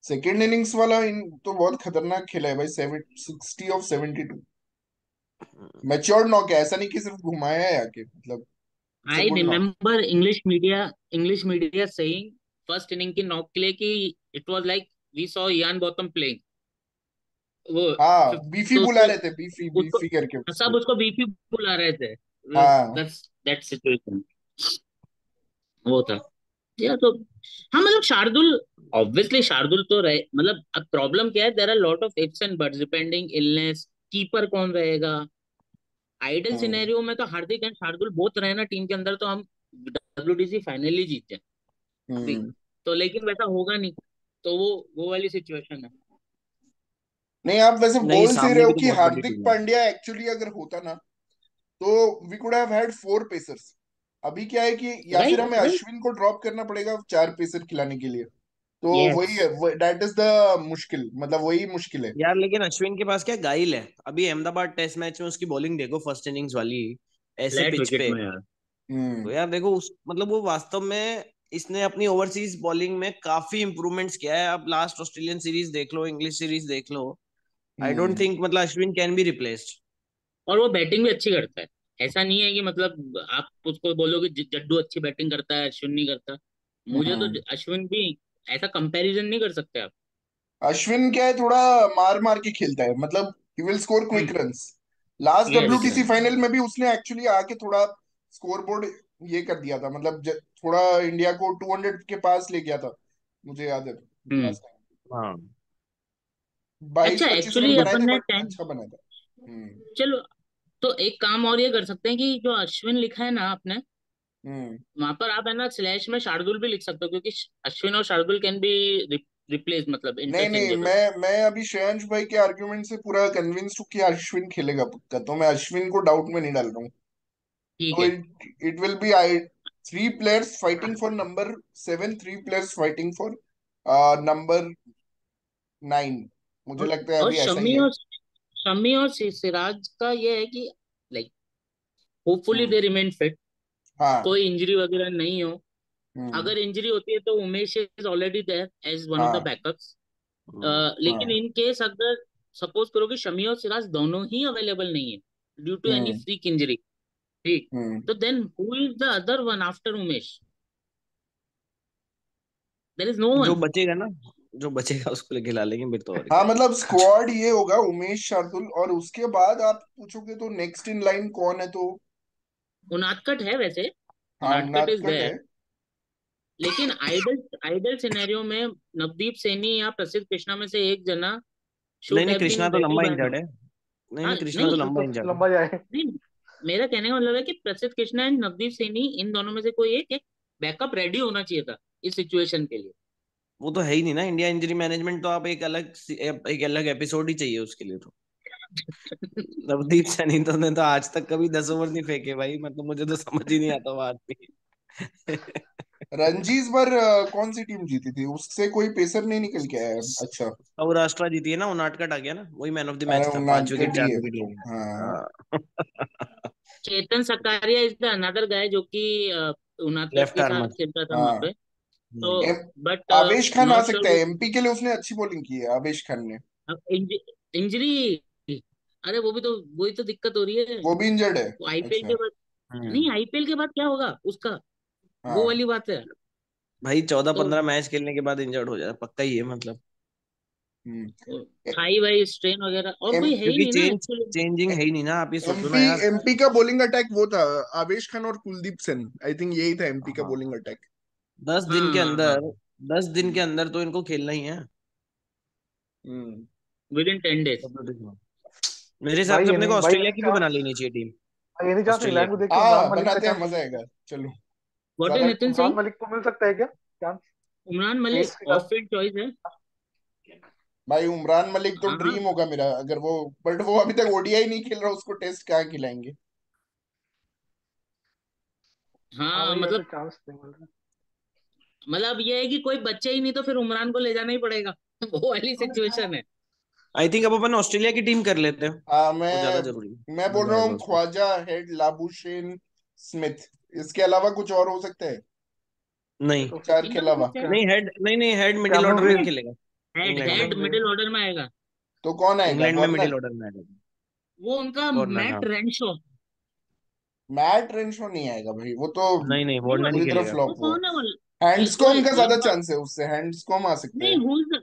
सेकंड इनिंग्स वाला इन तो बहुत खतरनाक खेला है भाई, 60 ऑफ 72। मैच्योर्ड नॉक है, ऐसा नहीं कि सिर्फ घुमाया है आके, मतलब it's a I good knock. Remember English media saying first inning की नॉक के लिए कि it was like we saw Ian Botham playing. वो हाँ, फिफ- बीफी तो बुला उसको रहे थे, बीफी उसको बीफी करके सब उसको। उसको बीपी बुला रहे थे। हाँ। दैट सिचुएशन वो था। या तो हाँ मतलब शार्दुल, ऑब्वियसली शार्दुल तो रहे, मतलब अब प्रॉब्लम क्या है, there are lot of ifs and buts depending illness, keeper कौन रहेगा। आइडल हम्म। सिनेरियो में तो हार्दिक एंड शार्दुल बोथ रहे ना टीम के अंदर, तो हम डब्ल्यूटीसी फाइनली जीते अभी। हम्म। तो लेकिन वैसा होगा नहीं, तो वो वाली सिचुएशन है। नहीं, आप वैसे नहीं, बोल से रहे सामने हो भी तो कि बहुत बड़ी हार्दिक टीम है। पांड्या एक्चुअली अगर होता ना, तो we could have had 4 pacers. अभी क्या है कि या फिर राइट हमें राइट। अश्विन को ड्रॉप करना पड़ेगा 4 पेसर खिलाने के लिए। तो यस। वही है, दैट इज द मुश्किल, मतलब वही मुश्किल है। यार, लेकिन अश्विन के पास क्या गाइल है। अभी अहमदाबाद टेस्ट मैच में उसकी बॉलिंग देखो, फर्स्ट इनिंग्स वाली, ऐसे फ्लैट पिच विकेट पे। में यार। तो हम्म। यार देखो, उस मतलब वो वास्तव में इसने अपनी ओवरसीज बॉलिंग में काफी इंप्रूवमेंट्स किया है। अब लास्ट ऑस्ट्रेलियन सीरीज देख लो, इंग्लिश सीरीज देख लो। I don't hmm. थिंक मतलब अश्विन कैन बी रिप्लेस्ड। और वो बैटिंग भी अच्छी करता है। ऐसा नहीं है कि मतलब आप उसको बोलोगे जड्डू अच्छी बैटिंग करता है अश्विन नहीं करता। मुझे तो हम्म। अश्विन भी, ऐसा कंपैरिजन नहीं कर सकते आप। अश्विन क्या है, थोड़ा मार मार के खेलता है, मतलब he will score quick hmm. Runs. Last yes. WTC final में भी उसने एक्चुअली आके थोड़ा स्कोर बोर्ड ये कर दिया था, मतलब थोड़ा इंडिया को 200 के पास ले गया था, मुझे याद है हम्म। Last time. हाँ। बाईस अच्छा 25 रन एक्चुअली बनाए अपन थे, ने बट 10, अच्छा बना था। हम्म। चलो तो एक काम और ये कर सकते हैं कि जो अश्विन लिखा है ना आपने, हम्म। वहां पर आप है ना स्लैश में शार्दुल भी लिख सकते हो, क्योंकि अश्विन और शार्दुल कैन बी रिप्लेस, मतलब नहीं नहीं, इंटरचेंजेबल। मैं अभी श्रेयांश भाई के आर्ग्यूमेंट से पूरा कन्विंस्ड हूँ कि अश्विन खेलेगा पक्का, तो मैं अश्विन को डाउट में नहीं डाल रहा हूँ। ठीक तो है। It will be I 3 players fighting for number 7, 3 players fighting for number 9। मुझे और, लगता है और अभी ऐसा ही है। शमी और सिराज का ये है कि like hopefully hmm. They remain fit, हाँ। कोई इंजरी वगैरह नहीं हो। हम्म। अगर इंजरी होती है तो Umesh is already there as one of the हाँ। बैकअप्स। हम्म। लेकिन हाँ। इन केस अगर सपोज करो कि शमी और सिराज दोनों ही अवेलेबल नहीं है due to any hmm. Freak injury, ठीक, हम्म। तो then who is the other one after Umesh? There is no जो वन। बचेगा ना, जो बचेगा उसको लेके ला लेंगे फिर तो, और हाँ, क्या मतलब स्क्वाड ये होगा उमेश शार्दुल, और उसके बाद आप पूछोगे तो नेक्स्ट इन लाइन कौन है, तो उनादकट है वैसे, हाँ, उनादकट इज उनादकट है। देयर। लेकिन आइडल आइडल सिनेरियो में नवदीप सैनी या प्रसिद्ध कृष्णा में से एक जना नहीं शुड नहीं, हैव बीन कृष्णा तो रेडी लंबा बाय इंजर्ड नाउ। है। नहीं हाँ नहीं, कृष्णा तो नहीं, तो, लंबा तो इंजर्ड है। लंबा जाए। नहीं, मेरा कहने का मतलब है कि प्रसिद्ध कृष्णा एंड नवदीप सैनी, इन दोनों में से कोई एक बैकअप रेडी होना चाहिए था इस सिचुएशन के लिए। वो तो है ही नहीं ना इंडिया इंजरी मैनेजमेंट, तो आप एक अलग एपिसोड ही चाहिए उसके लिए तो। नवदीप सैनी तो ने तो आज तक कभी 10 ओवर नहीं फेंके भाई, मतलब मुझे तो समझ ही नहीं आता वो आदमी। रणजी इस बार कौन सी टीम जीती थी, उससे कोई पेसर नहीं निकल के आया है? अच्छा। सौराष्ट्र जीती है ना, उनादकट आ गया ना, वही मैन ऑफ द अरे मैच था, 5 विकेट उनादकट ही 4 है विकेट फिर। लिए। हाँ। हाँ। Chetan Sakariya is the another guy जो कि उनादकट लेफ्ट के साथ आर्मर। खेलता था वहां हाँ। पे। तो हम्म। एम, बट आवेश खान आ नॉट सकता श्योर है, वो एमपी के लिए उसने अच्छी बॉलिंग की है आवेश खान ने। इंजरी। अरे वो भी तो, वही तो दिक्कत हो रही है। वो भी इंजर्ड है। वो आईपीएल अच्छा। के बाद, नहीं आईपीएल के बाद क्या होगा उसका, वो हाँ। वाली बात है। भाई, चौदह तो पंद्रह मैच खेलने के बाद इंजर्ड हो जाए पक्का ही है मतलब। हम्म। थाई वाई स्ट्रेन वगैरह, और एम कोई है ही क्योंकि नहीं ना एक्चुअली। चेंजिंग है ही नहीं ना, आप ये सोचो एमपी ना यार। एमपी का बॉलिंग अटैक वो था, आवेश खान और कुलदीप सेन, आई थिंक यही था एमपी का हाँ, बॉलिंग अटैक। 10 दिन के हाँ हाँ हाँ, अंदर, 10 दिन के अंदर तो इनको खेलना ही है। Hmm. With in 10 days। WTC में। मेरे हिसाब भाई से ये अपने को नहीं भाई, ऑस्ट्रेलिया की भी अच्छा। बना लेनी चाहिए team. Any chance Australia England को की। देख के उमरान हाँ मलिक का बनाते हैं, चांस? मजा आएगा। चलो व्हाट इज ज्यादा नितिन उमरान सिंह? मलिक को मिल सकता है क्या चांस? उमरान मलिक पेस के कारण। ऑफ फील्ड चॉइस है। भाई उमरान मलिक तो हाँ हाँ ड्रीम होगा मेरा अगर वो, बट वो अभी तक ओडीआई नहीं खेल रहा, उसको टेस्ट क्या खिलाएंगे। हाँ हाँ, वही ऐसे मतलब चांस नहीं मिल रहा। ये है कि कोई बच्चे ही नहीं तो फिर उमरान को ले जाना ही पड़ेगा। वो वाली सिचुएशन है। आई थिंक अब अपन ऑस्ट्रेलिया की टीम कर लेते हैं, हाँ वो ज्यादा मैं जरूरी है। मैं बोल मजा रहा आएगा हूँ उसमें। ख्वाजा, हेड, लाबुशेन, स्मिथ, इसके अलावा कुछ और हो सकता है, नहीं तो चार के इनका तो अलावा। फिक्स है। नहीं हेड, नहीं हेड मिडिल कैमरन ऑर्डर में ग्रीन। खेलेगा। हेड इंग्लैंड में, head Cameron green. Middle order में आएगा। तो कौन आएगा, इंग्लैंड में मिडिल वार्नर? ऑर्डर में आएगा। वो उनका वार्नर, हाँ। मैट रेंशो। मैट रेंशो नहीं आएगा भाई, वो तो नहीं नहीं, नहीं, वार्नर ही पूरी तरह खेलेगा। वो फ्लॉप हुआ। कौन है वो? हैंड्सकॉम का ज्यादा लंबा। चांस है, उससे हैंड्सकॉम आ सकते नहीं, हैं।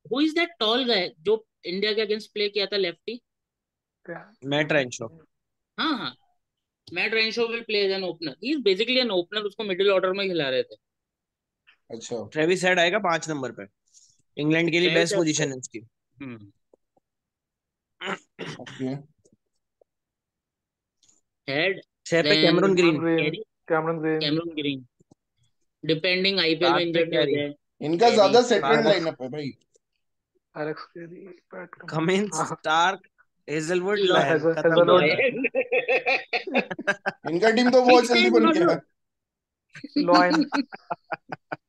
हु इज दैट टॉल गाय जो इंडिया के अगेंस्ट प्ले किया था, लेफ्टी? Mat Renshaw. हाँ हाँ। Matt Renshaw will play as an opener, he is basically an opener, उसको मिडिल ऑर्डर में खिला रहे थे। अच्छा। ट्रेविस हेड आएगा 5 नंबर पे। इंग्लैंड के लिए ट्रेविस बेस्ट हेड तो। पोजीशन है उसकी। हम्म। ओके। हेड। 6 पे then Cameron Cameron Green. Green. Carey. Cameron Green. Cameron Green. Depending IPL में 7 पे इंजर्ड नहीं हो कैरी। जाए। इनका कैरी। ज्यादा सेटल्ड सात। एलेक्स। लाइनअप है भाई। Alex Carey. Pat Cummins, Cummins. हाँ। स्टार्क, हेजलवुड, लॉ। लायन, खत्म हेजलवुड। बात है। लॉयन। इनका टीम तो बहुत पिच जल्दी टाइम बन गया। बोलो। लॉइन।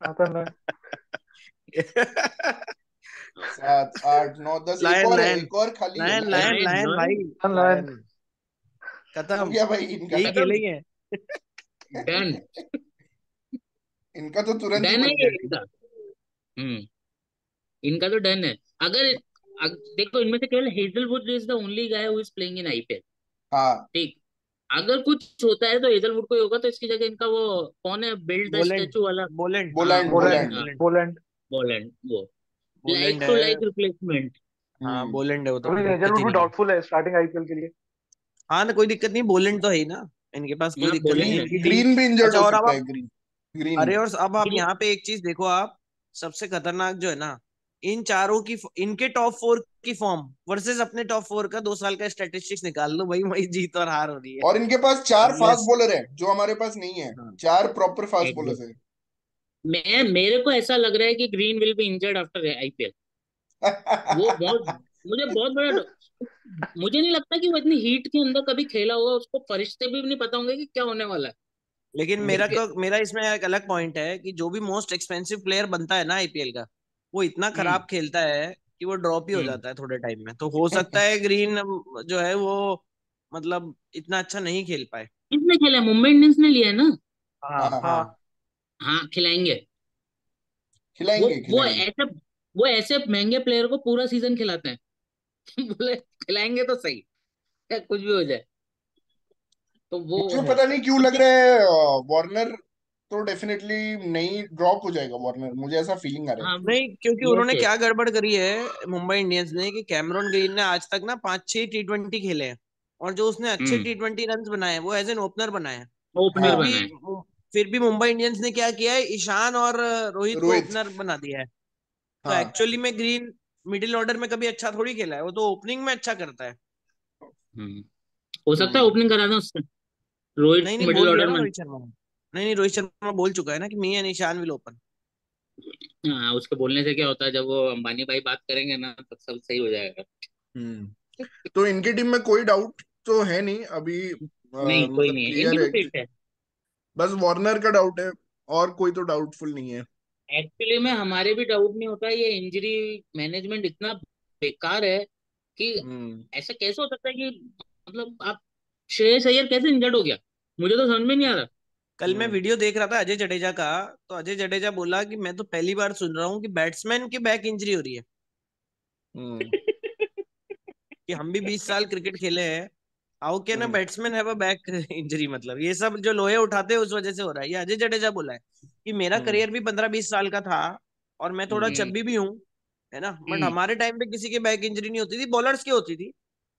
Nathan lion. 7, 8, 9, 10, एक लायन और है, लायन एक और खाली है, Lyon Lyon Lyon. Lyon Lyon भाई। लॉयन। लॉइन। लायन। हो खत्म। गया भाई इनका। यही खत्म। खेलेंगे। डन। इनका तो तुरंत ही डन है बन ये गया टीम। इनका। इनका तो डन है। अगर देखो, इनमें से केवल Hazlewood is the only guy who is playing in IPL. हाँ। ठीक। अगर कुछ होता है तो हेजलवुड को ही होगा, तो इसकी जगह इनका वो कौन है, बिल्ड द बोलेंड। स्टैचू वाला? बोलेंड। हाँ बोलैंड, वो पोलैंड। है, बोलैंड। हाँ। बोलेंड। पोलैंड। बॉलैंड वो। बोलेंड लाइक टू है। Like replacement. हाँ हम्म। बोलेंड है, वो तो अभी कोई दिक्कत हेजलवुड ही भी नहीं है। डाउटफुल है स्टार्टिंग आईपीएल के लिए। हाँ ना, कोई दिक्कत नहीं, बोलेंड तो है ही ना। इनके पास कोई यहाँ दिक्कत नहीं बोलेंड है, है। इनकी टीम। ग्रीन भी इंजर्ड अच्छा, हो और अब सकता है, आप, ग्रीन। ग्रीन। अरे और अब आप ग्रीन। यहाँ पे एक चीज देखो आप, सबसे खतरनाक जो है ना, इन चारों की, इनके टॉप 4 की फॉर्म वर्सेस अपने टॉप 4 का 2 साल का स्टैटिस्टिक्स निकाल लो भाई, वही जीत और हार हो रही है। और इनके पास चार फास्ट अनलेस, बॉलर है जो हमारे पास नहीं है। हाँ। 4 प्रॉपर फास्ट बॉलर्स एग्जैक्ट। है। मेरे को ऐसा लग रहा है कि green will be injured after IPL. वो बहुत, मुझे बहुत बड़ा मुझे नहीं लगता कि वो इतनी हीट के अंदर कभी खेला होगा, उसको फरिश्ते भी नहीं पता होंगे कि क्या होने वाला है। लेकिन देखिए। मेरा इसमें एक अलग पॉइंट है कि जो भी मोस्ट एक्सपेंसिव प्लेयर बनता है ना आईपीएल का, वो इतना हम्म। खराब खेलता है कि वो ड्रॉप ही हो हम्म। जाता है थोड़े टाइम में। तो हो सकता है ग्रीन जो है वो, मतलब इतना अच्छा नहीं खेल पाए। किसने खेला है? मुंबई इंडियंस ने लिया है ना? हाँ हाँ, हाँ। हाँ। हाँ, खिलाएंगे। वो खिलाएंगे वो खिलाएंगे। ऐसे वो ऐसे महंगे प्लेयर को पूरा सीजन खिलाते हैं। बोले खिलाएंगे तो सही, या कुछ भी हो जाए। तो वो मुझे है। पता नहीं क्यों अब लग रहा है वार्नर तो डेफिनेटली नहीं, ड्रॉप हो जाएगा वार्नर, मुझे ऐसा फीलिंग आ रहा है। हाँ। नहीं, क्योंकि यस उन्होंने यस। क्या गड़बड़ करी है मुंबई इंडियंस ने, कि कैमरॉन ग्रीन ने आज तक ना 5-6 T20 खेले हैं, और जो उसने अच्छे हम्म। T20 रन बनाए हैं वो एज एन ओपनर बनाए हैं। ओपनर फिर हाँ। भी बना है। फिर भी मुंबई इंडियंस ने क्या किया है, ईशान और रोहित को रोहित। ओपनर बना दिया है। तो हाँ। एक्चुअली में ग्रीन मिडिल ऑर्डर में कभी अच्छा थोड़ी खेला है, वो तो ओपनिंग में अच्छा करता है। हम्म। हो सकता है हम्म। ओपनिंग करा दें उससे, रोहित नहीं को नहीं, मिडिल बोल दिया ऑर्डर ना में। रोहित शर्मा ने। नहीं रोहित शर्मा बोल चुका है ना कि me and Ishan will open. हाँ, उसके बोलने से क्या होता है, जब वो अंबानी भाई बात करेंगे ना तब सब सही हो जाएगा। तो इनकी टीम में कोई डाउट तो है नहीं अभी, नहीं, कोई मतलब नहीं है, इनकी क्लियर तो है कि फिट है। बस वार्नर का डाउट है, और कोई तो डाउटफुल नहीं है। एक्चुअली में हमारे भी डाउट नहीं होता, ये इंजरी मैनेजमेंट इतना बेकार है कि हम्म। ऐसा कैसे हो सकता है कि, मतलब आप, श्रेयस अय्यर कैसे इंजर्ड हो गया? मुझे तो समझ में नहीं आ रहा। कल मैं हम्म। वीडियो देख रहा था अजय जडेजा का, तो अजय जडेजा बोला कि मैं तो पहली बार सुन रहा हूँ कि बैट्समैन की बैक इंजरी हो रही है। हम्म। कि हम भी 20 साल क्रिकेट खेले हैं, how can a hmm. Batsman have a back injury, मतलब ये सब जो लोहे उठाते हैं उस वजह से हो रहा है। ये अजय जडेजा बोला है कि मेरा हम्म। करियर भी 15-20 साल का था, और मैं थोड़ा हम्म। हम्म। चब्बी भी हूँ, है ना, बट हम्म। हमारे टाइम पे किसी की बैक इंजरी नहीं होती थी, बॉलर्स की होती थी,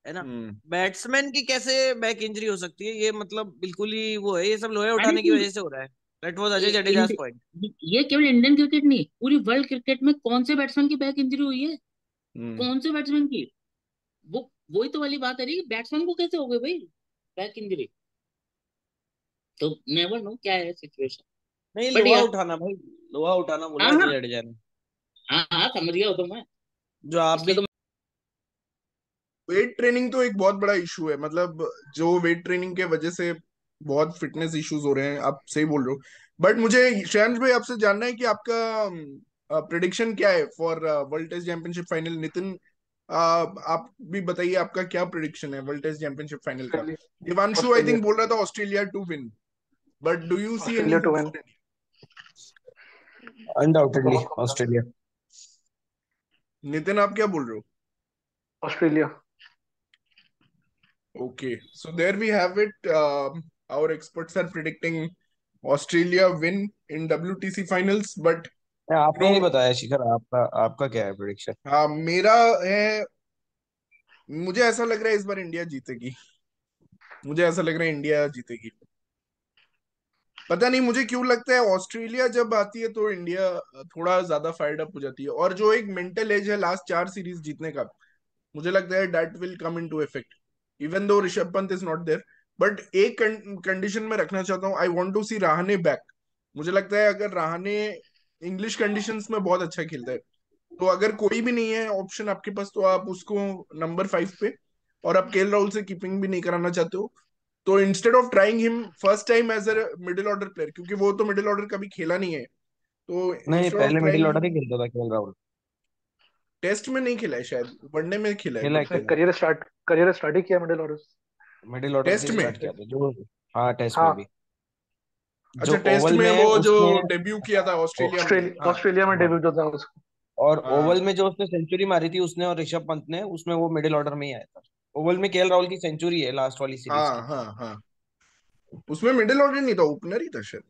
है ना। हम्म। बैट्समैन की कैसे बैक इंजरी हो सकती है, ये मतलब बिल्कुल ही वो है, ये सब लोहे अरे उठाने की तो वजह से हो रहा है। That was Ajay Jadeja's point. ये केवल इंडियन क्रिकेट नहीं, पूरी वर्ल्ड क्रिकेट में कौन से बैट्समैन की बैक इंजरी हुई है? हम्म। कौन से बैट्समैन की? वो वही तो वाली बात है रही, बैट्समैन को कैसे हो गई भाई बैक इंजरी? तो नेवर नो क्या है सिचुएशन। नहीं, बट लोहा यार, उठाना भाई, लोहा उठाना बोला हाँ है हाँ जडेजा ने। हाँ हाँ, समझ गया हो तो मैं, जो आप इसलिए भी। तो। वेट ट्रेनिंग तो एक बहुत बड़ा इशू है, मतलब जो वेट ट्रेनिंग के वजह से बहुत फिटनेस इश्यूज हो रहे हैं, आप सही बोल रहे हो। बट मुझे श्रेयांश भाई आपसे जानना है कि आपका प्रिडिक्शन क्या है for world test championship final. Nitin, आप भी बताइए आपका क्या प्रिडिक्शन है वर्ल्ड टेस्ट चैंपियनशिप फाइनल का। Australia. Divanshu I Australia. Think बोल रहा था Australia to win, but do you see any Australia to hope win. For undoubtedly बहुत कम चांस है। ऑस्ट्रेलिया। नितिन, आप क्या बोल रहे हो? Australia. Okay, so there we have it. Our experts are predicting Australia win in WTC finals, but you आपने नहीं know, बताया शिखर, आपका आपका क्या है प्रिडिक्शन? हाँ मेरा है, मुझे ऐसा लग रहा है इस बार इंडिया जीतेगी। मुझे ऐसा लग रहा है इंडिया जीतेगी। पता नहीं मुझे क्यों लगता है ऑस्ट्रेलिया जब आती है तो इंडिया थोड़ा ज्यादा फायर्ड अप हो जाती है, और जो एक मेंटल एज है लास्ट 4 सीरीज जीतने का, मुझे लगता है that will come into effect even though Rishabh Pant is not there. But एक कंडीशन में रखना चाहता हूँ, I want to see Rahane back. मुझे लगता है अगर रहाणे इंग्लिश कंडीशंस में बहुत अच्छा खेलता है, तो अगर कोई भी नहीं है ऑप्शन आपके पास तो आप उसको नंबर 5 पे, और आप केएल राहुल से कीपिंग भी नहीं कराना चाहते हो, तो instead of trying him first time as a middle order player, क्योंकि वो तो मिडिल ऑर्डर कभी खेला नहीं है, तो नहीं, इंस्टेड ऑफ पहले मिडिल ट्राइंग ऑर्डर ही हिम। खेलता था केएल राहुल। टेस्ट में नहीं खेला है शायद, वनडे में खेला है खेला है, कुछ उसने दिन। खेला है। करियर स्टार्ट ही किया मिडिल ऑर्डर। मिडिल ऑर्डर से टेस्ट में, स्टार्ट किया था जो। हाँ, टेस्ट में भी। हाँ। अच्छा जो टेस्ट ओवल में में वो जो उसने। डेब्यू किया था ऑस्ट्रेलिया में, ऑस्ट्रेलिया हाँ ऑस्ट्रेलिया में हाँ, डेब्यू जो था उसका। और ओवल हाँ में जो उसने सेंचुरी मारी थी उसने और ऋषभ पंत ने, उसमें वो मिडिल ऑर्डर में ही आया था। ओवल में केएल राहुल की सेंचुरी है लास्ट वाली सीरीज हाँ की। हाँ हाँ, उसमें मिडिल ऑर्डर नहीं था, ओपनर ही था शायद।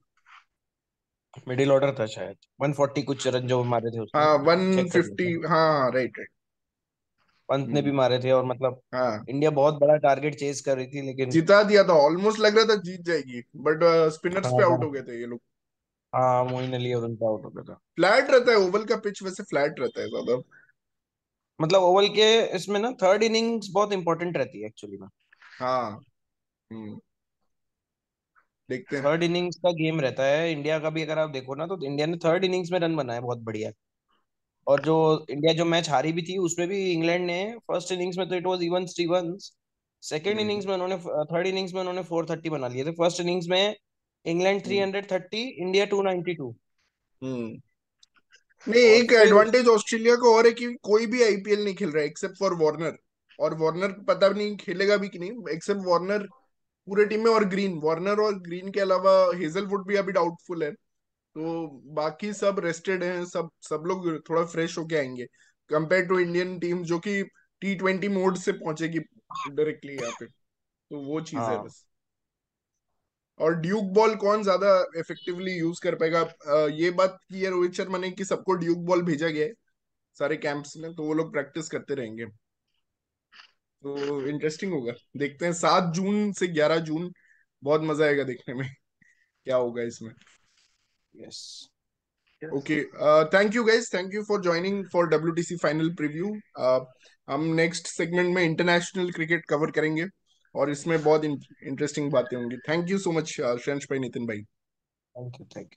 मिडिल ऑर्डर था शायद, 140 कुछ रन जो मारे थे उसने। हाँ वन चेक कर फिफ्टी लेते हैं। हाँ हाँ, राइट राइट। पंत ने भी हम्म, मारे थे, और मतलब हाँ इंडिया बहुत बड़ा टारगेट चेज कर रही थी लेकिन। जिता दिया था, ऑलमोस्ट लग रहा था जीत जाएगी, बट स्पिनर्स पे आउट हाँ हो गए थे ये लोग। हाँ, मोइन अली और उनका आउट हो गया था। फ्लैट रहता है ओवल का पिच, वैसे फ्लैट रहता है ज्यादा। मतलब ओवल के इसमें ना थर्ड इनिंग्स बहुत इंपॉर्टेंट रहती है एक्चुअली में। हाँ। हम्म, देखते हैं। थर्ड इनिंग्स का गेम रहता है इंडिया का भी, अगर आप देखो ना तो इंडिया ने थर्ड इनिंग्स में रन बनाए बहुत बढ़िया। और जो इंडिया जो मैच हारी भी थी उसमें भी इंग्लैंड ने फर्स्ट इनिंग्स में तो it was even stevens. Second hmm innings में उन्होंने, थर्ड इनिंग्स में उन्होंने 430 बना लिए थे। फर्स्ट इनिंग्स में इंग्लैंड हम्म 330, इंडिया 292। हम्म। नहीं, और एक फिर उस। एडवांटेज ऑस्ट्रेलिया को और है कि कोई भी आईपीएल नहीं खेल रहा है एक्सेप्ट फॉर वार्नर। और वार्नर पता भी नहीं खेलेगा भी कि नहीं, एक्सेप्ट वार्नर पूरे टीम में, और ग्रीन, वार्नर और ग्रीन के अलावा हेजलवुड भी अभी डाउटफुल है। तो बाकी सब रेस्टेड हैं, सब सब लोग थोड़ा फ्रेश होके आएंगे कंपेयर टू इंडियन टीम जो कि T20 मोड से पहुंचेगी डायरेक्टली यहाँ पे। तो वो चीज है हाँ। बस। और ड्यूक बॉल कौन ज्यादा इफेक्टिवली यूज कर पाएगा, ये बात की है रोहित शर्मा ने कि सबको ड्यूक बॉल भेजा गया है सारे कैंप्स में, तो वो लोग प्रैक्टिस करते रहेंगे। तो इंटरेस्टिंग होगा, देखते हैं 7 जून से 11 जून, बहुत मजा आएगा देखने में क्या होगा इसमें। Yes. Yes. Okay, thank you guys, thank you for joining for WTC final preview. हम नेक्स्ट सेगमेंट में इंटरनेशनल क्रिकेट कवर करेंगे, और इसमें बहुत इंटरेस्टिंग बातें होंगी। Thank you so much, Shreyansh भाई, नितिन भाई। Thank you, thank you.